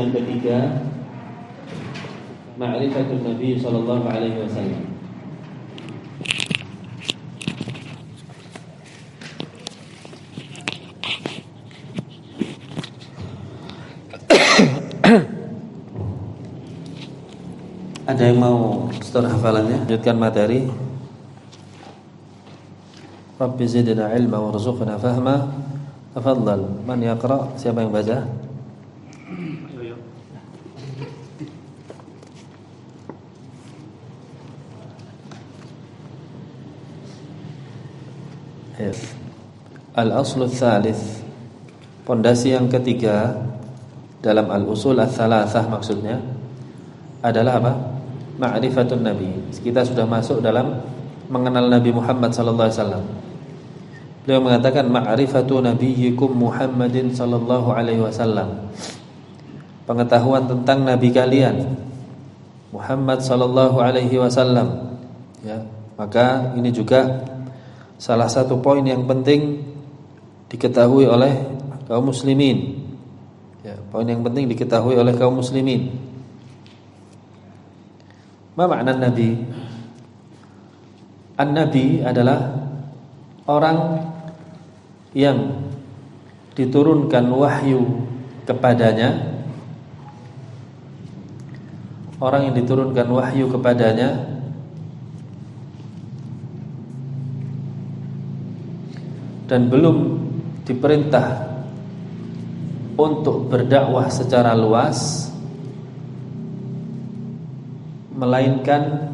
Yang ketiga, ma'rifatun Nabi sallallahu alaihi wasallam. Ada yang mau setor hafalannya? Lanjutkan materi. Rabbi zidna ilma warzuqna fahma. Tafadhal, man yaqra? Siapa yang baca? Al-aslu tsalits, pondasi yang ketiga dalam al-usul ats-tsalatsah maksudnya adalah apa? Ma'rifatun Nabi. Kita sudah masuk dalam mengenal Nabi Muhammad sallallahu alaihi wasallam. Beliau mengatakan ma'rifatu nabiyyikum Muhammadin sallallahu alaihi wasallam. Pengetahuan tentang nabi kalian Muhammad sallallahu alaihi wasallam. Ya, maka ini juga salah satu poin yang penting diketahui oleh kaum muslimin. Ya, poin yang penting diketahui oleh kaum muslimin. Ma makna Nabi? An-Nabi adalah orang yang diturunkan wahyu kepadanya. Orang yang diturunkan wahyu kepadanya dan belum diperintah untuk berdakwah secara luas, melainkan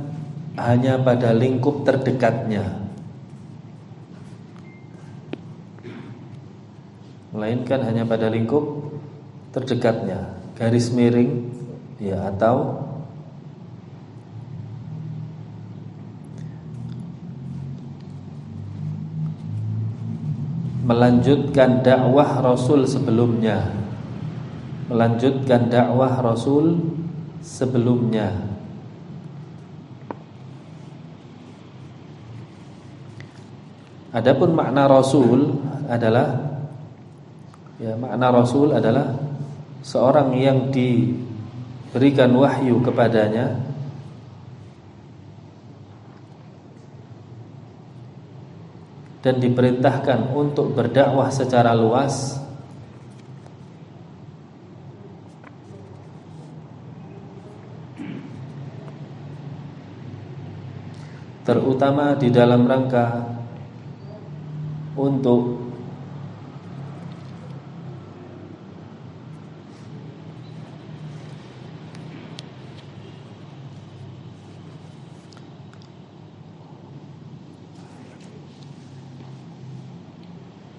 hanya pada lingkup terdekatnya. Melainkan hanya pada lingkup terdekatnya, garis miring ya, atau melanjutkan dakwah Rasul sebelumnya. Melanjutkan dakwah Rasul sebelumnya. Adapun makna Rasul adalah makna Rasul adalah seorang yang diberikan wahyu kepadanya dan diperintahkan untuk berdakwah secara luas, terutama di dalam rangka untuk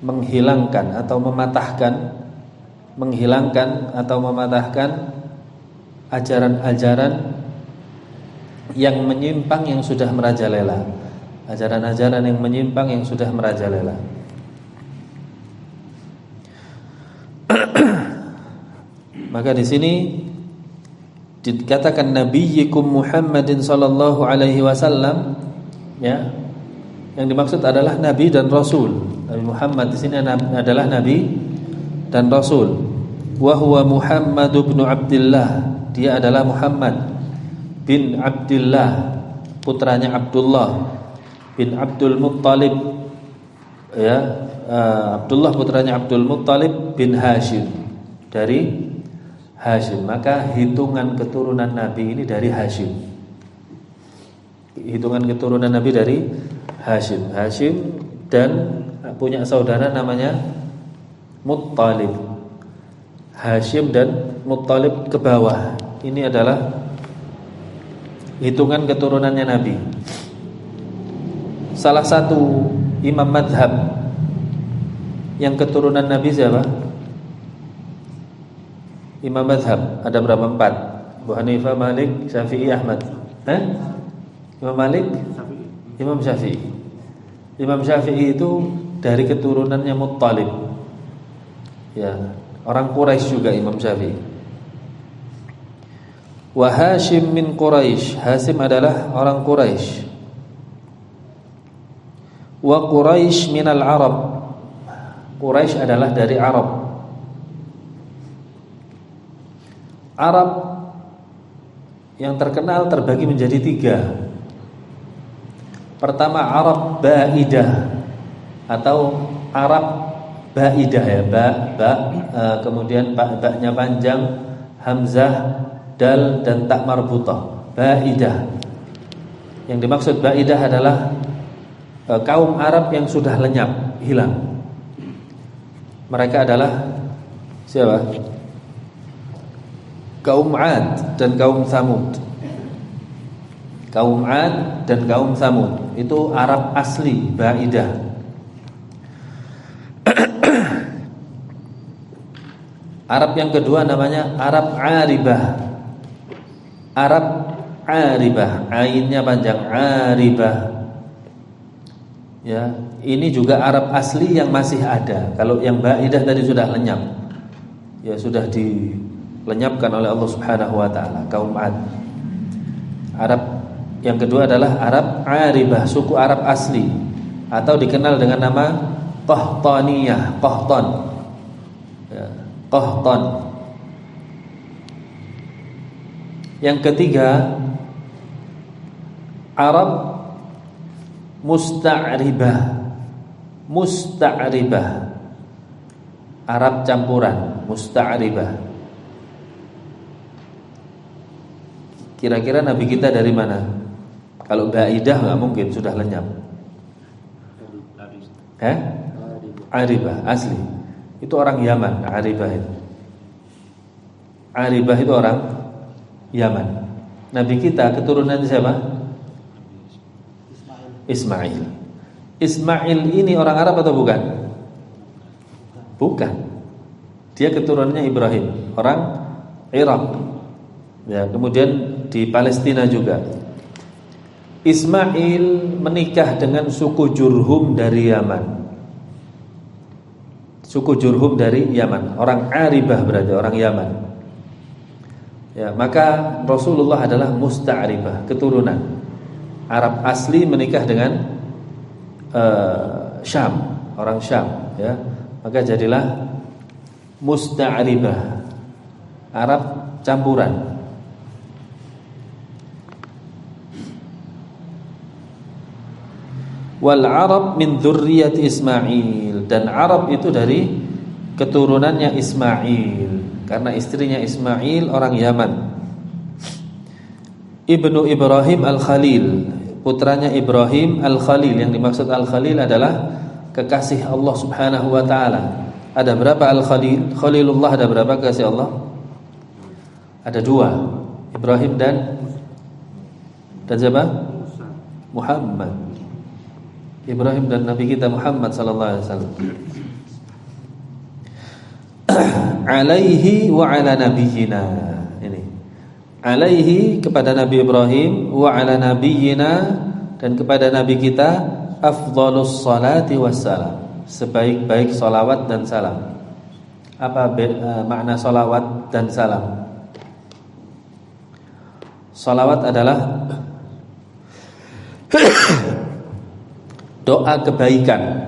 menghilangkan atau mematahkan ajaran-ajaran yang menyimpang yang sudah merajalela. Ajaran-ajaran yang menyimpang yang sudah merajalela. Maka di sini dikatakan nabiyyikum Muhammadin sallallahu alaihi wasallam, ya. Yang dimaksud adalah nabi dan rasul. Nabi Muhammad di sini adalah nabi dan rasul. Wa huwa Muhammad bin Abdullah. Dia adalah Muhammad bin Abdullah, putranya Abdullah bin Abdul Muttalib, ya, Abdullah putranya Abdul Muttalib bin Hashim, dari Hashim. Maka hitungan keturunan Nabi ini dari Hashim. Hitungan keturunan Nabi dari Hashim. Hashim dan punya saudara namanya Muttalib. Hashim dan Muttalib ke bawah. Ini adalah hitungan keturunannya Nabi. Salah satu imam madhab yang keturunan Nabi siapa? Imam madhab ada berapa? 4. Abu Hanifah, Malik, Syafi'i, Ahmad. Imam Malik, Imam Syafi'i. Imam Syafi'i itu dari keturunannya Muttalib. Ya, orang Quraisy juga Imam Syafi'i. Wa Hashim min Quraisy. Hashim adalah orang Quraisy. Wa Quraisy minal Arab. Quraisy adalah dari Arab. Arab yang terkenal terbagi menjadi 3. Pertama Arab Ba'idah atau Arab Ba'idah ya, kemudian ba-nya panjang, hamzah, dal dan tak marbutah. Ba'idah. Yang dimaksud Ba'idah adalah kaum Arab yang sudah lenyap, hilang. Mereka adalah siapa? Kaum Ad dan kaum Tsamud. Kaum Ad dan kaum Tsamud itu Arab asli, Ba'idah. Arab yang kedua namanya Arab Aribah. Arab Aribah, ainnya panjang, Aribah. Ya, ini juga Arab asli yang masih ada. Kalau yang Ba'idah tadi sudah lenyap. Ya, sudah dilenyapkan oleh Allah Subhanahu wa taala, kaum Ad. Arab yang kedua adalah Arab Aribah, suku Arab asli atau dikenal dengan nama Qahtaniyah, Qahtan. Ya, Qahtan. Yang ketiga Arab Musta'ribah. Musta'ribah, Arab campuran, Musta'ribah. Kira-kira Nabi kita dari mana? Kalau Ba'idah nggak mungkin, sudah lenyap. Aribah asli. Itu orang Yaman, Aribah itu. Aribah itu orang Yaman. Nabi kita keturunan siapa? Ismail. Ismail ini orang Arab atau bukan? Bukan. Dia keturunannya Ibrahim, orang Irak. Ya, kemudian di Palestina juga. Ismail menikah dengan suku Jurhum dari Yaman. Suku Jurhum dari Yaman, orang Aribah berarti orang Yaman. Ya, maka Rasulullah adalah Musta'ribah, keturunan Arab asli menikah dengan Syam, orang Syam, ya. Maka jadilah Musta'ribah, Arab campuran. Wal Arab min dzurriyyati Ismail, dan Arab itu dari keturunannya Ismail, karena istrinya Ismail orang Yaman. Ibnu Ibrahim Al-Khalil, putranya Ibrahim Al-Khalil. Yang dimaksud Al-Khalil adalah kekasih Allah Subhanahu wa taala. Ada berapa Al-Khalil? Khalilullah ada berapa kekasih Allah? Ada 2, Ibrahim dan siapa? Muhammad. Ibrahim dan Nabi kita Muhammad sallallahu alaihi wasallam. Alaihi wa ala nabiyyina. Ini. Alaihi kepada Nabi Ibrahim, wa ala nabiyyina dan kepada nabi kita afdhalus salati wassalam. Sebaik-baik salawat dan salam. Apa makna salawat dan salam? Salawat adalah doa kebaikan,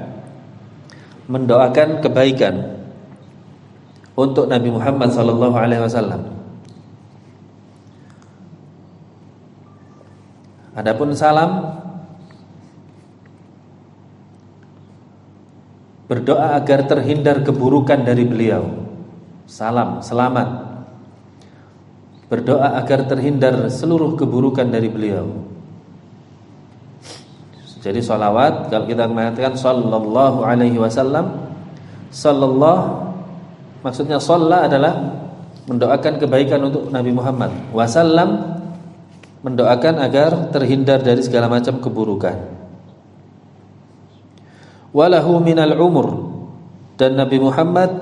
mendoakan kebaikan untuk Nabi Muhammad sallallahu alaihi wasallam. Adapun salam, berdoa agar terhindar keburukan dari beliau. Salam, selamat. Berdoa agar terhindar seluruh keburukan dari beliau. Jadi salawat, kalau kita mengatakan sallallahu alaihi wasallam, sallallahu maksudnya shalla adalah mendoakan kebaikan untuk Nabi Muhammad. Wasallam mendoakan agar terhindar dari segala macam keburukan. Walahu minal umur, dan Nabi Muhammad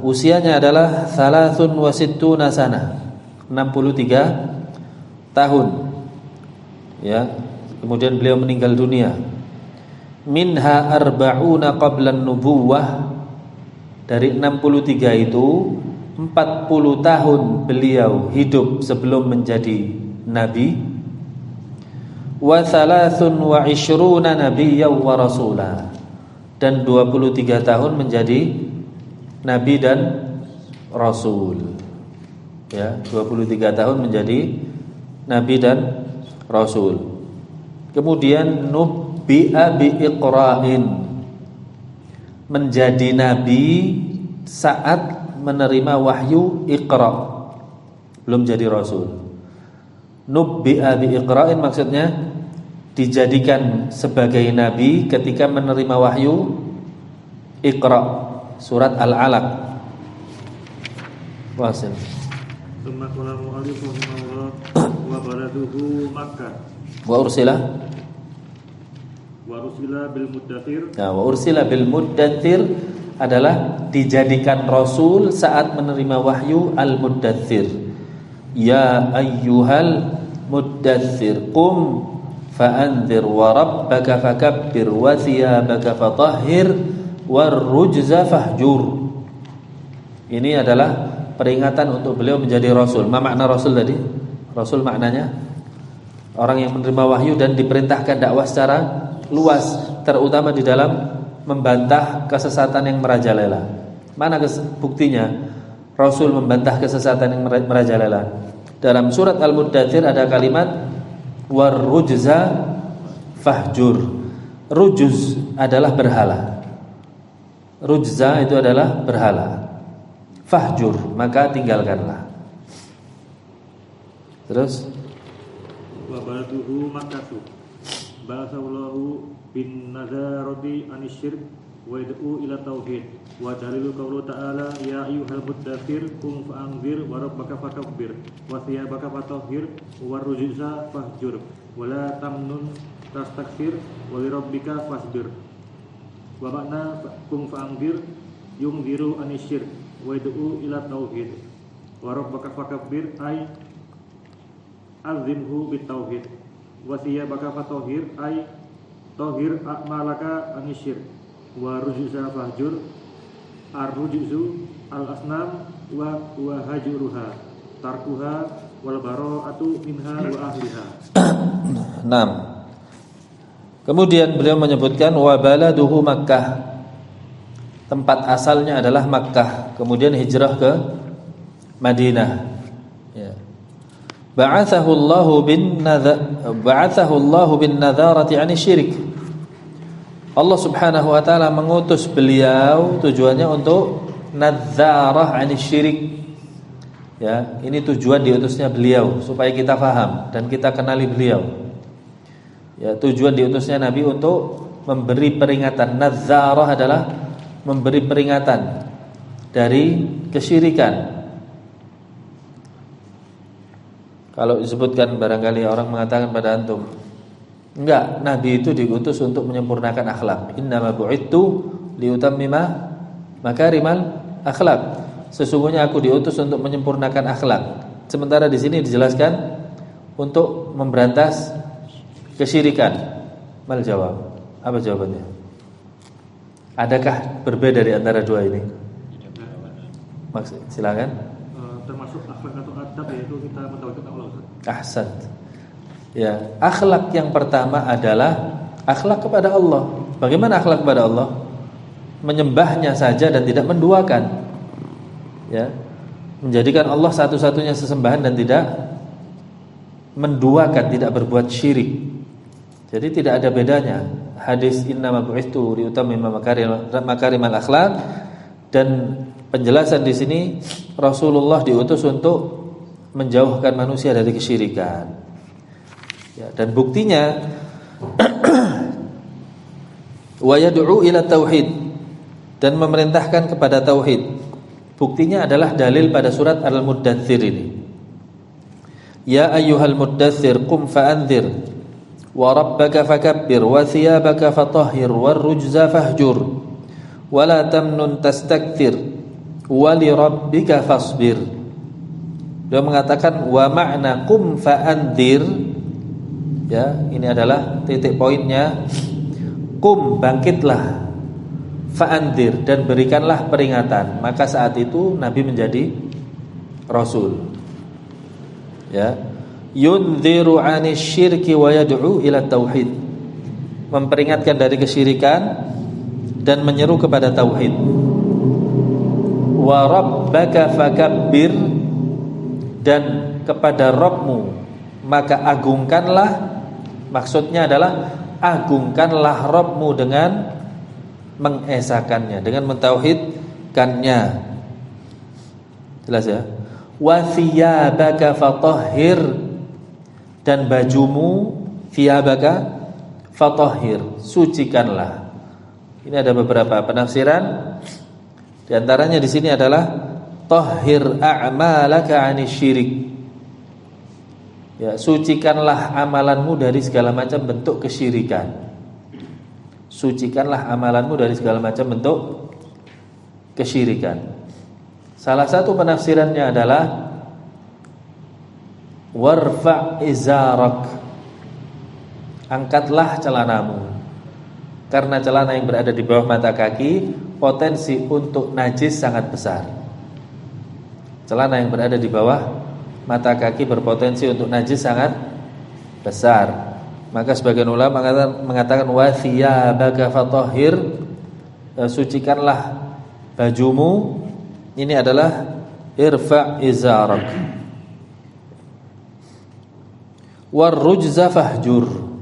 usianya adalah 63 sana, 63 tahun. Ya. Kemudian beliau meninggal dunia. Minha arba'una qablan nubuwah. Dari 63 itu 40 tahun beliau hidup sebelum menjadi nabi. Wa 23 nabiyyan wa rasula. Dan 23 tahun menjadi nabi dan rasul. Ya, 23 tahun menjadi nabi dan rasul. Kemudian nubbi'a biiqra'in, menjadi nabi saat menerima wahyu Iqra, belum jadi rasul. Nubbi'a biiqra'in maksudnya dijadikan sebagai nabi ketika menerima wahyu Iqra, surat Al-Alaq. Wasil. Tsumma qala mu'allif rahimahullah wa baladuhu Makkah. Wa ursila bil muddathir. Nah, wa ursila bil muddathir adalah dijadikan rasul saat menerima wahyu al-muddathir. Ya ayyuhal muddathir qum fa'anzir wa rabbaka fakabbir wa thiyabaka fatahhir warrujza fahjur. Ini adalah peringatan untuk beliau menjadi rasul. Apa makna rasul tadi? Rasul maknanya orang yang menerima wahyu dan diperintahkan dakwah secara luas, terutama di dalam membantah kesesatan yang merajalela. Mana buktinya Rasul membantah kesesatan yang merajalela? Dalam surat Al-Muddathir ada kalimat warrujza fahjur. Rujuz adalah berhala. Rujza itu adalah berhala. Fahjur, maka tinggalkanlah. Terus Wa baladuhu Makkah. Ba'athallahu bin nazarati anisyirk wa yad'u ila tauhid. Wa dalilu qawlu ta'ala ya ayyuhal muddathir qum fa'anzir wa rabbaka fakabbir wa thiyabaka fatahhir warrujza fahjur wa la tamnun tastakthir wa li rabbika fasbir. Wa makna qum fa'anzir yungziru anisyirk wa yad'u ila tauhid wa rabbaka fakabbir ay azimhu bitauhid wa thiyabaka fatahhir ay tahhir a'malaka anisyirk wa rujza fahjur ar-rujzu al-asnam wa hajuruha tarkuha wal bara'atu minha wa ahliha. 6. Kemudian beliau menyebutkan wa baladuhu Makkah, tempat asalnya adalah Makkah, kemudian hijrah ke Madinah. Ya. Ba'athahu Allahu bin nadharati 'ani syirik. Allah Subhanahu wa taala mengutus beliau tujuannya untuk nadzarah 'ani syirik. Ya, ini tujuan diutusnya beliau supaya kita faham dan kita kenali beliau. Ya, tujuan diutusnya Nabi untuk memberi peringatan. Nadzarah adalah memberi peringatan dari kesyirikan. Kalau disebutkan barangkali orang mengatakan pada antum, enggak, Nabi itu diutus untuk menyempurnakan akhlak. Innama bu'ittu liutammima makarimal akhlak. Sesungguhnya aku diutus untuk menyempurnakan akhlak. Sementara di sini dijelaskan untuk memberantas kesyirikan. Mal jawab. Apa jawabannya? Adakah berbeda di antara dua ini? Maksud, silakan. Termasuk akhlak atau adab, yaitu kita mentauhidkan Allah. Ahsan. Ya, akhlak yang pertama adalah akhlak kepada Allah. Bagaimana akhlak kepada Allah? Menyembahnya saja dan tidak menduakan. Ya. Menjadikan Allah satu-satunya sesembahan dan tidak menduakan, tidak berbuat syirik. Jadi tidak ada bedanya hadis innama bu'itsu liutammima makarimal akhlak dan penjelasan di sini Rasulullah diutus untuk menjauhkan manusia dari kesyirikan. Ya, dan buktinya wa yad'u ila tauhid, dan memerintahkan kepada tauhid. Buktinya adalah dalil pada surat Al-Muddathir ini. Ya ayyuhal muddathir qum fa'anzir wa rabbaka fakabbir wa thiyabaka fatahhir warrujza fahjur wa la tamnun tastakthir wa li rabbika fasbir. Dia mengatakan wa ma'na qum fa'anzir. Ya, ini adalah titik poinnya. Qum, bangkitlah, fa'anzir, dan berikanlah peringatan. Maka saat itu Nabi menjadi Rasul. Ya, yunziru 'anis syirki wa yad'u ila tauhid, memperingatkan dari kesyirikan dan menyeru kepada tauhid. Wa rabbaka fakabbir, dan kepada Rabbmu maka agungkanlah. Maksudnya adalah agungkanlah Rabbmu dengan mengesakannya, dengan mentauhidkannya. Jelas ya? Wa thiyabaka fatahhir, dan bajumu thiyabaka fatahhir, sucikanlah. Ini ada beberapa penafsiran. Di antaranya di sini adalah tahhir a'malaka 'anasyirik. Ya, sucikanlah amalanmu dari segala macam bentuk kesyirikan. Sucikanlah amalanmu dari segala macam bentuk kesyirikan. Salah satu penafsirannya adalah warfa' izarak, angkatlah celanamu. Karena celana yang berada di bawah mata kaki potensi untuk najis sangat besar. Celana yang berada di bawah mata kaki berpotensi untuk najis sangat besar. Maka sebagian ulama mengatakan wa thiyabaka fatahhir, sucikanlah bajumu. Ini adalah irfa' izarak. War rujza fahjur,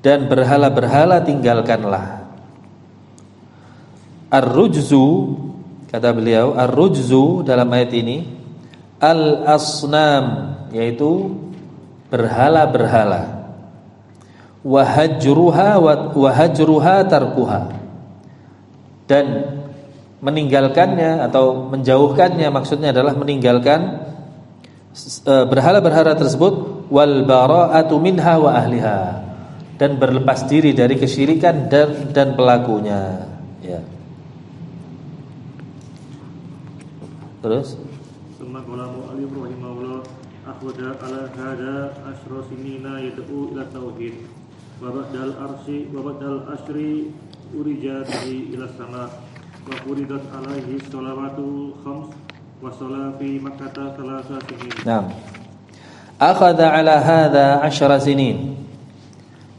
dan berhala-berhala tinggalkanlah. Ar-rujzu, kata beliau, ar-rujzu dalam ayat ini al-asnam, yaitu berhala-berhala. Wa hajruha tarkuha, dan meninggalkannya atau menjauhkannya, maksudnya adalah meninggalkan berhala-berhala tersebut. Wal bara'atu minha wa ahliha, dan berlepas diri dari kesyirikan dan pelakunya. Ya. Terus Summa qala mu'allif rahimahullah akhwada ala hada asyra sinina yad'u ila tauhid wa ba'dal ashri urija bihi ila sama wa furidat alaihi sholawatu khams wa shala fi Makkah thalatha sinin. Naam. Akhadha ala hadha 10 sinin.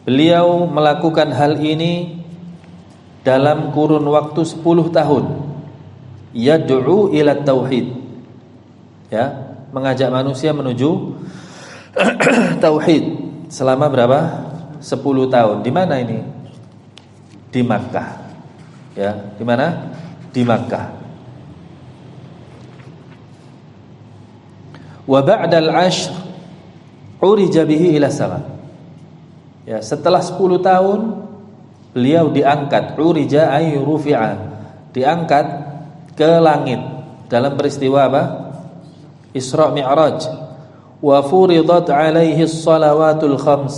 Beliau melakukan hal ini dalam kurun waktu 10 tahun. Yad'u ila tauhid. Ya, mengajak manusia menuju tauhid selama berapa? 10 tahun. Di mana ini? Di Makkah. Ya, di mana? Di Makkah. Wa ba'dal 'ashr urija bihi ila sama. Ya, setelah 10 tahun beliau diangkat, urija ay rufi'a, diangkat ke langit dalam peristiwa apa? Isra Mi'raj. Wa furidat alaihi shalawatul khams,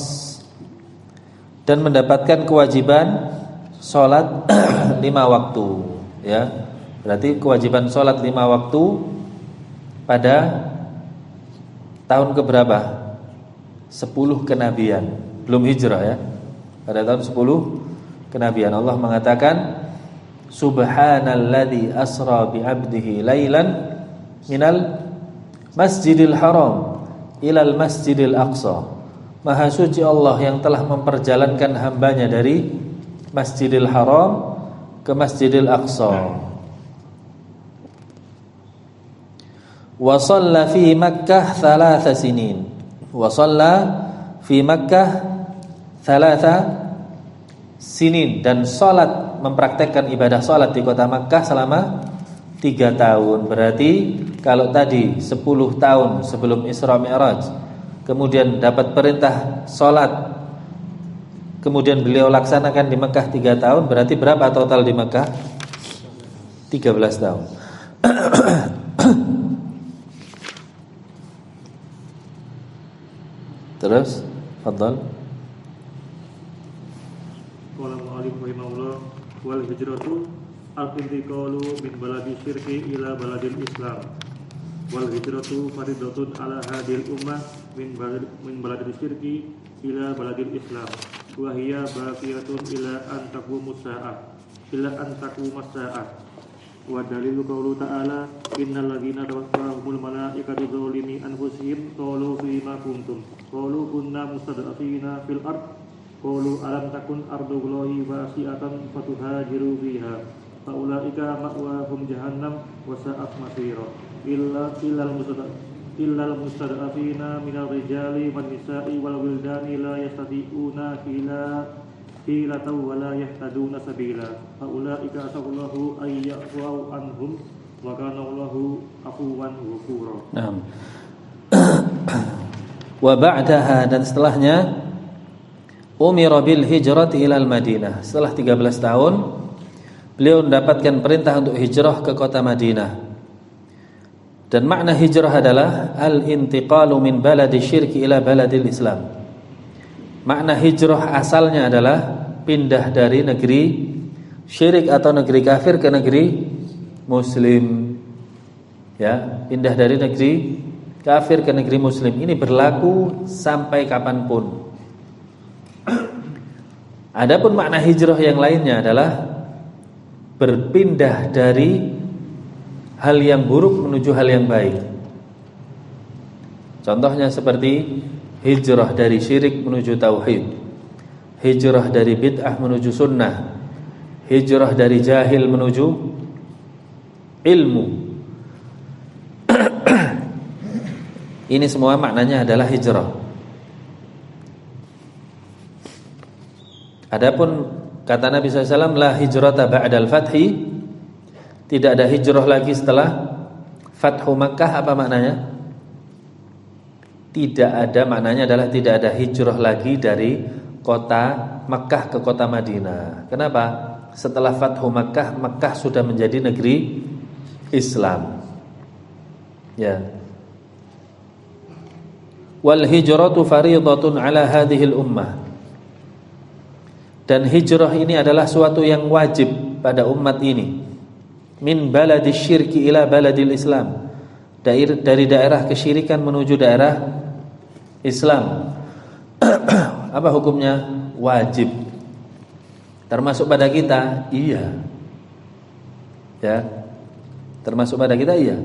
dan mendapatkan kewajiban salat 5 waktu, ya. Berarti kewajiban salat 5 waktu pada tahun keberapa? 10 kenabian, belum hijrah ya. Pada tahun 10 kenabian Allah mengatakan subhanalladzi asra bi 'abdihi lailan minal masjidil haram ilal masjidil aqsa. Maha suci Allah yang telah memperjalankan hambanya dari Masjidil Haram ke Masjidil Aqsa. Wa shalla fi Makkah 3 sinin. Wa shalla fi Makkah 3 sinin, dan salat, mempraktekkan ibadah salat di kota Makkah selama 3 tahun. Berarti kalau tadi 10 tahun sebelum Isra Mi'raj, kemudian dapat perintah salat, kemudian beliau laksanakan di Mekah 3 tahun, berarti berapa total di Mekah? 13 tahun. Terus, fadhal. Qala mu'allif rahimahullah wal hijratu al-intiqalu min baladi syirki ila baladil Islam. Wal hijratu faridatun ala hadil ummah min baladil syirki ila baladil Islam. Wa hiya baqiyatun ila an taqumus saa'ah. Wa dalilu qaulu ta'ala innal ladzina tawaffahumul malaikatu dzalimi anfusihim qalu fima kuntum qalu kunna mustad'afina fil ard qalu alam takun ardullahi wasi'atan fatuhajiru fiha faulaika ma'wahum jahannam wa sa'at masira illal illal mustad'afina minal rijali wan nisa'i wal wildani la yastati'una hilatan wa la yahtaduna sabila fa ulaika asallahu ay ya'fu anhum wa kana Allahu afuwan ghafura. Naam. Wa ba'daha, dan setelahnya umira bil hijrati ilal Madinah. Setelah 13 tahun beliau mendapatkan perintah untuk hijrah ke kota Madinah. Dan makna hijrah adalah al-intiqalu min baladi syirki ila baladil Islam. Makna hijrah asalnya adalah pindah dari negeri syirik atau negeri kafir ke negeri muslim. Ya, pindah dari negeri kafir ke negeri muslim. Ini berlaku sampai kapanpun. Adapun makna hijrah yang lainnya adalah berpindah dari hal yang buruk menuju hal yang baik. Contohnya seperti hijrah dari syirik menuju tauhid, hijrah dari bid'ah menuju sunnah, hijrah dari jahil menuju ilmu. Ini semua maknanya adalah hijrah. Adapun kata Nabi SAW, la hijrata ba'dal fathi, tidak ada hijrah lagi setelah Fathu Makkah. Apa maknanya? Tidak ada, maknanya adalah tidak ada hijrah lagi dari kota Makkah ke kota Madinah. Kenapa? Setelah Fathu Makkah, Makkah sudah menjadi negeri Islam. Ya. Wal hijratu fariidatun ala hadhil ummah. Dan hijrah ini adalah suatu yang wajib pada umat ini. Min baladi syirki ila baladil Islam, dari daerah kesyirikan menuju daerah Islam. Apa hukumnya? Wajib. Termasuk pada kita? Iya. Ya. Termasuk pada kita? Iya.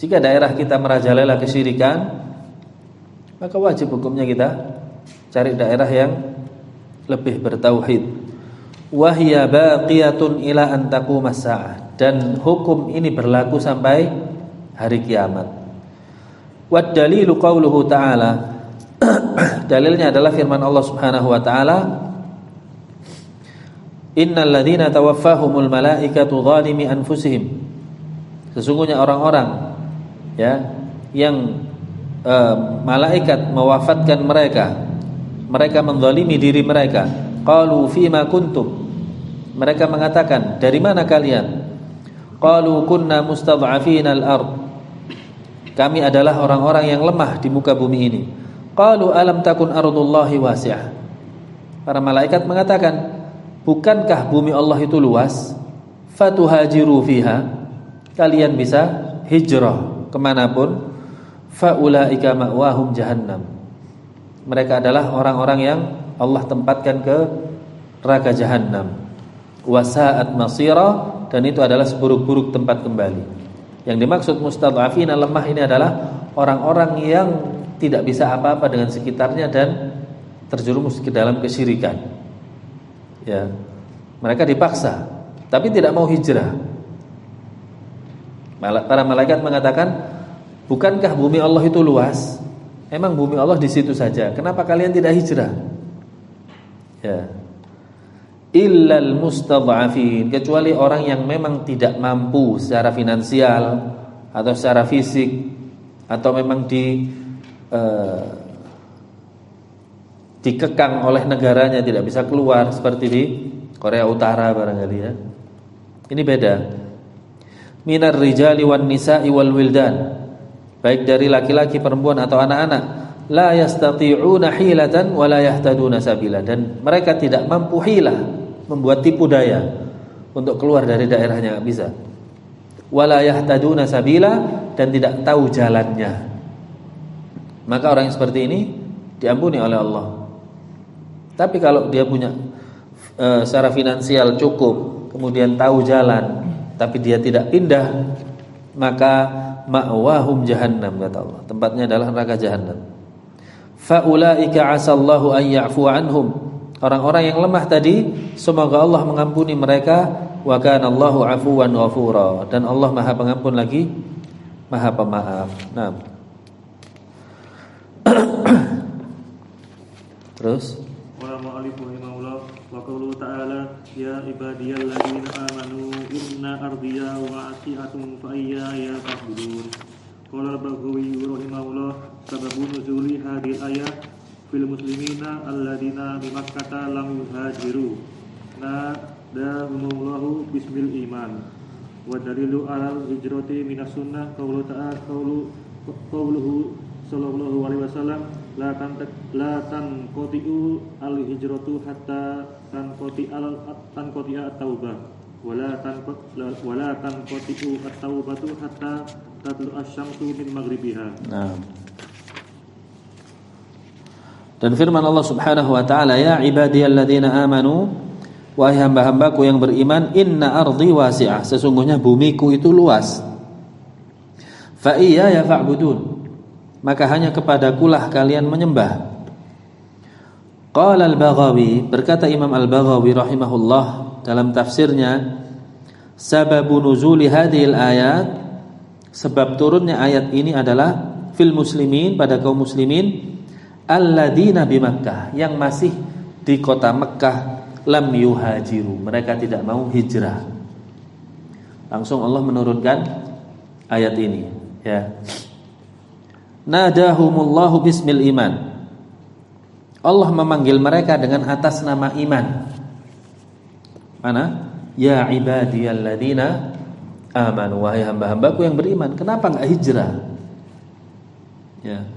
Jika daerah kita merajalela kesyirikan, maka wajib hukumnya kita cari daerah yang lebih bertauhid. Wahya baqiyatun ila an taqumas saah, dan hukum ini berlaku sampai hari kiamat. Wad dalilu qauluhu ta'ala, dalilnya adalah firman Allah Subhanahu wa taala, innal ladzina tawaffahumul malaikatu zalimi anfusihim, sesungguhnya orang-orang ya yang malaikat mewafatkan mereka menzalimi diri mereka. Qalu fima kuntum, mereka mengatakan, dari mana kalian? Qalu kunna mustad'afina al-ard, kami adalah orang-orang yang lemah di muka bumi ini. Qalu alam takun ardullahi wasi'ah, para malaikat mengatakan, bukankah bumi Allah itu luas? Fatuhajiru fiha, kalian bisa hijrah kemanapun. Faulaika ma'wahum jahannam, mereka adalah orang-orang yang Allah tempatkan ke neraka jahanam. Wasa'at masira, dan itu adalah seburuk-buruk tempat kembali. Yang dimaksud mustad'afina, lemah, ini adalah orang-orang yang tidak bisa apa-apa dengan sekitarnya dan terjerumus ke dalam kesyirikan. Ya. Mereka dipaksa, tapi tidak mau hijrah. Para malaikat mengatakan, bukankah bumi Allah itu luas? Emang bumi Allah di situ saja, kenapa kalian tidak hijrah? Ya. Illal mustad'afin, kecuali orang yang memang tidak mampu secara finansial atau secara fisik, atau memang dikekang oleh negaranya, tidak bisa keluar, seperti di Korea Utara barangkali ya. Ini beda. Minar rijali wan nisa'i wal wildan, baik dari laki-laki, perempuan atau anak-anak. La yastati'una hilatan wa la yahtaduna sabila, dan mereka tidak mampu hilah, membuat tipu daya untuk keluar dari daerahnya, enggak bisa. Wa la yahtaduna sabila, dan tidak tahu jalannya. Maka orang yang seperti ini diampuni oleh Allah. Tapi kalau dia punya secara finansial cukup, kemudian tahu jalan, tapi dia tidak pindah, maka ma'wahum jahannam, kata Allah, tempatnya adalah neraka jahannam. Faulaika asallahu an ya'fu anhum, orang-orang yang lemah tadi, semoga Allah mengampuni mereka. Wa kana Allahu afuwan ghafura, dan Allah Maha Pengampun lagi Maha Pemaaf. Nah. Terus Qala mu'allif rahimahullah wa qawluhu ta'ala ya ibadiyalladzina amanu inna ardiya wasi'atun fa iyaya fa'budun. Qala al-Baghawi rahimahullah sababun nuzuli hadhihi ayat fil muslimina alladzina bi Makkah lam yuhajiru nadahumullahu bismil iman wa dalilu ala hijrati minas sunnah qawluhu ta'ala qawluhu sallallahu alaihi wasallam la tanqati'u al-hijratu hatta tanqati'a at-taubah wala tanqati'u at-taubatu hatta tatlu asy-syamsu min maghribiha. Nah. Dan firman Allah Subhanahu wa taala, ya ibadiyalladzina amanu, wahai hamba-hambaku yang beriman, inna ardi wasi'ah, sesungguhnya bumiku itu luas. Fa iyaya fa'budun, maka hanya kepadakulah kalian menyembah. Qala al-Baghawi, berkata Imam al-Baghawi rahimahullah dalam tafsirnya, sababu nuzuli hadhil ayat, sebab turunnya ayat ini adalah fil muslimin, pada kaum muslimin, alladzina bi Makkah, yang masih di kota Mekkah, lam yuhajiru, mereka tidak mau hijrah. Langsung Allah menurunkan ayat ini, ya. Nadahumullahu bismil iman, Allah memanggil mereka dengan atas nama iman. Mana? Ya ibadiyalladzina amanu, wahai hamba-hambaku yang beriman. Kenapa enggak hijrah? Ya.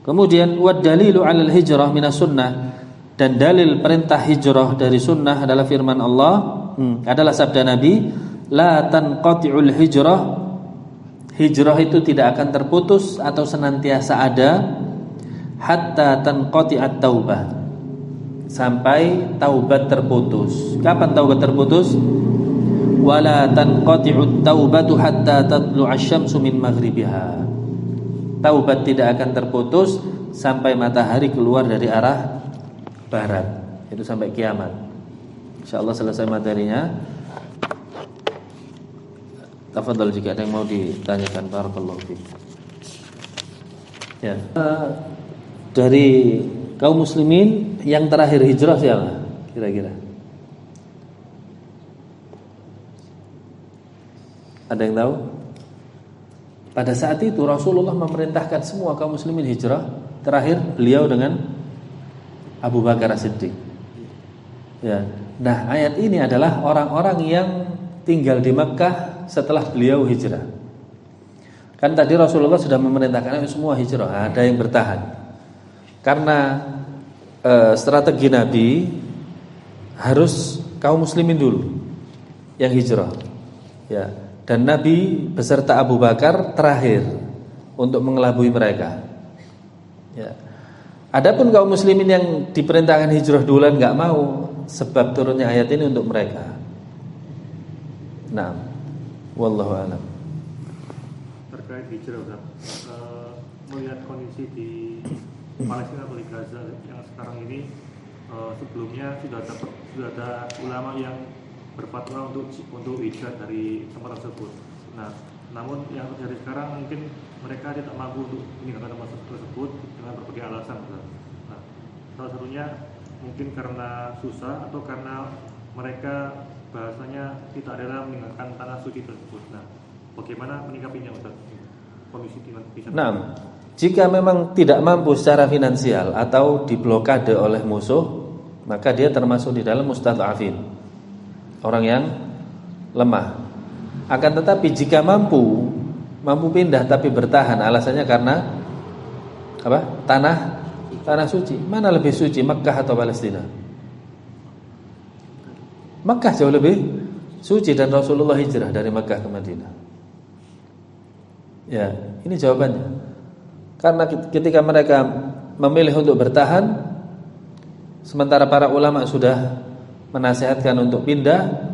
Kemudian wad dalilu 'alal hijrah minas sunnah, dan dalil perintah hijrah dari sunnah adalah firman Allah, adalah sabda Nabi, la tanqati'ul hijrah, hijrah itu tidak akan terputus atau senantiasa ada, hatta tanqati'at taubah, sampai taubat terputus. Kapan taubat terputus? Wala tanqati'ut taubatu hatta tatlu'a asy-syamsu min maghribiha, taubat tidak akan terputus sampai matahari keluar dari arah barat, itu sampai kiamat. Insyaallah selesai materinya. Tafadhal jika ada yang mau ditanyakan. Barakallahu fiik. Ya. Dari kaum muslimin yang terakhir hijrah siapa kira-kira? Ada yang tahu? Pada saat itu Rasulullah memerintahkan semua kaum muslimin hijrah. Terakhir beliau dengan Abu Bakar As-Siddiq. Ya. Nah, ayat ini adalah orang-orang yang tinggal di Mekkah setelah beliau hijrah. Kan tadi Rasulullah sudah memerintahkan semua hijrah, ada yang bertahan. Karena strategi Nabi harus kaum muslimin dulu yang hijrah. Ya. Dan Nabi beserta Abu Bakar terakhir untuk mengelabui mereka. Ya. Adapun kaum muslimin yang diperintahkan hijrah duluan enggak mau, sebab turunnya ayat ini untuk mereka. Naam. Wallahu a'lam. Terkait hijrah, Ustaz, melihat kondisi di Palestina atau di Gaza yang sekarang ini, sebelumnya sudah ada ulama yang berfatwa untuk hijrah dari tempat tersebut. Nah, namun yang terjadi sekarang mungkin mereka tidak mampu untuk meninggalkan tempat tersebut dengan berbagai alasan. Nah, salah satunya mungkin karena susah atau karena mereka bahasanya tidak rela meninggalkan tanah suci tersebut. Nah, bagaimana menyikapinya, Ustaz? Kondisi bisa. Nah, jika memang tidak mampu secara finansial atau diblokade oleh musuh, maka dia termasuk di dalam mustad'afin, orang yang lemah. Akan tetapi jika mampu pindah tapi bertahan, alasannya karena apa? Tanah suci. Mana lebih suci, Mekkah atau Palestina? Mekkah jauh lebih suci dan Rasulullah hijrah dari Mekkah ke Madinah. Ya, ini jawabannya. Karena ketika mereka memilih untuk bertahan, sementara para ulama sudah menasihatkan untuk pindah,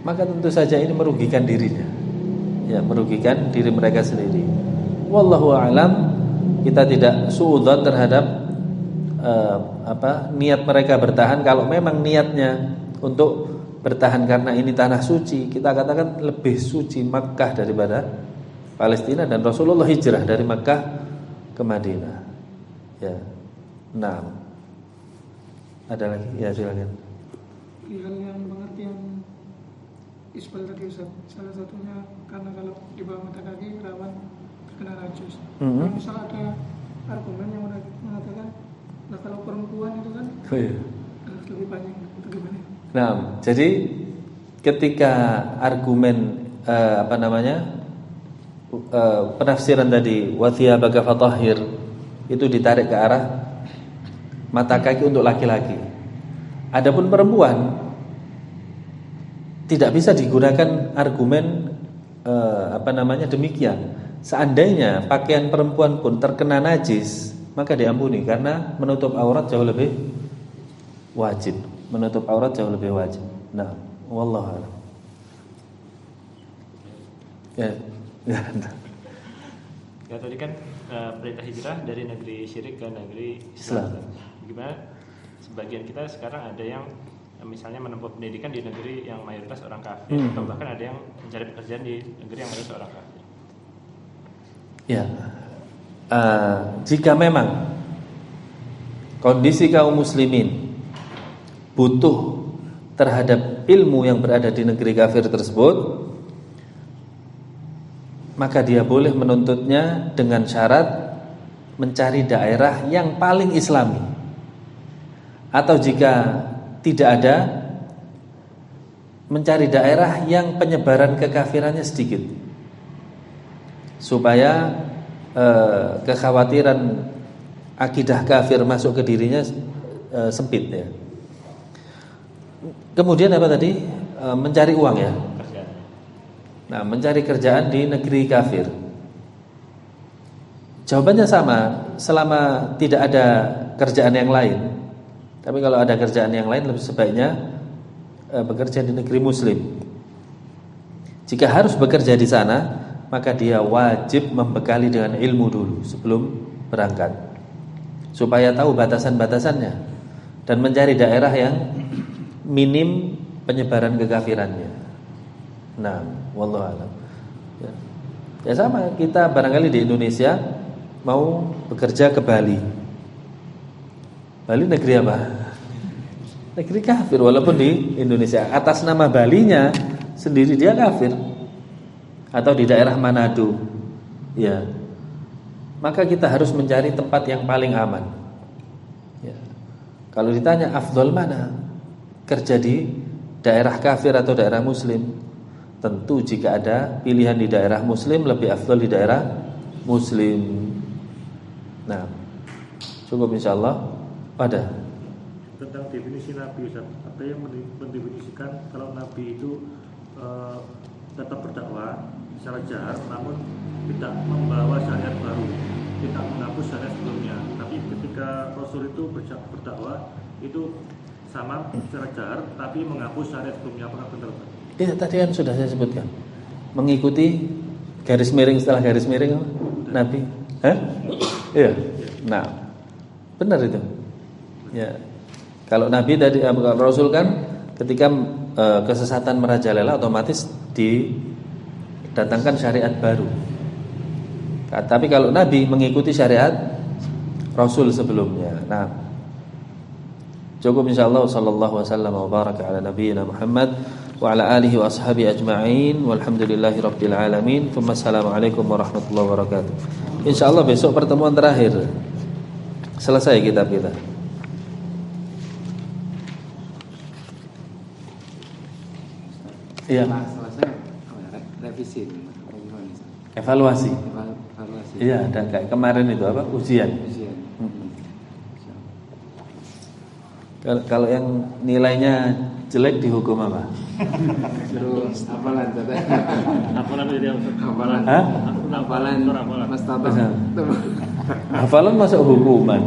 maka tentu saja ini merugikan dirinya. Ya, merugikan diri mereka sendiri. Wallahu a'lam, kita tidak suudzon terhadap niat mereka bertahan. Kalau memang niatnya untuk bertahan karena ini tanah suci, kita katakan lebih suci Makkah daripada Palestina, dan Rasulullah hijrah dari Makkah ke Madinah. Ya. Nah, ada lagi? Ya silakan. Hal yang pengertian isbal tadi Ustaz, salah satunya karena kalau di bawah mata kaki rawan terkena rajus. Kalau misal ada argumen yang mengatakan, nah kalau perempuan itu kan lebih banyak itu gimana? Nah, jadi ketika argumen penafsiran tadi wa thiyabaka fatahhir itu ditarik ke arah mata kaki untuk laki-laki. Adapun perempuan tidak bisa digunakan argumen demikian. Seandainya pakaian perempuan pun terkena najis, maka diampuni karena menutup aurat jauh lebih wajib. Menutup aurat jauh lebih wajib. Nah, wallahu a'lam. Ya. Ya tadi kan perintah hijrah dari negeri syirik ke negeri Islam. Gimana? Sebagian kita sekarang ada yang misalnya menempuh pendidikan di negeri yang mayoritas orang kafir, atau bahkan ada yang mencari pekerjaan di negeri yang mayoritas orang kafir. Ya, jika memang kondisi kaum muslimin butuh terhadap ilmu yang berada di negeri kafir tersebut, maka dia boleh menuntutnya dengan syarat mencari daerah yang paling islami. Atau jika tidak ada, mencari daerah yang penyebaran kekafirannya sedikit, supaya kekhawatiran akidah kafir masuk ke dirinya sempit ya. Kemudian apa tadi? Mencari uang ya. Nah, mencari kerjaan di negeri kafir. Jawabannya sama, selama tidak ada kerjaan yang lain. Tapi kalau ada kerjaan yang lain, lebih sebaiknya bekerja di negeri muslim. Jika harus bekerja di sana, maka dia wajib membekali dengan ilmu dulu sebelum berangkat, supaya tahu batasan-batasannya dan mencari daerah yang minim penyebaran kekafirannya. Nah, wallahu a'lam. Ya sama, kita barangkali di Indonesia mau bekerja ke Bali. Bali negeri apa? Negeri kafir, walaupun di Indonesia atas nama Balinya sendiri dia kafir. Atau di daerah Manado. Ya. Maka kita harus mencari tempat yang paling aman. Ya. Kalau ditanya afdol mana? Kerja di daerah kafir atau daerah muslim? Tentu jika ada pilihan di daerah muslim, lebih afdol di daerah muslim. Nah, cukup insyaallah. Pada tentang definisi Nabi, Ustaz, ada yang mendefinisikan kalau Nabi itu tetap berdakwah secara jahar, namun tidak membawa syariat baru, tidak menghapus syariat sebelumnya. Tapi ketika Rasul itu berdakwah itu sama secara jahar, tapi menghapus syariat sebelumnya. Apakah benar? Ya, tadi kan sudah saya sebutkan, mengikuti garis miring setelah garis miring Nabi. Iya. Nah, benar itu. Ya, kalau Nabi tadi, kalau Rasul kan ketika kesesatan merajalela otomatis didatangkan syariat baru. Tapi kalau Nabi mengikuti syariat Rasul sebelumnya. Nah, cukup insyaallah. Sallallahu wasallam wa baraka ala nabiyyina Muhammad wa ala alihi wa ashabi ajma'in walhamdulillahi rabbil alamin. Assalamualaikum warahmatullahi wabarakatuh. Insyaallah besok pertemuan terakhir. Selesai kitab kita. Iya. Selesai revisi. Evaluasi. Iya, dan kayak kemarin itu apa? Ujian. Kalau yang nilainya jelek dihukum apa? Terus hafalan tadi. Hafalan jadi hafalan. Hah? Hafalan. Mas Tata. Hafalan masuk hukuman.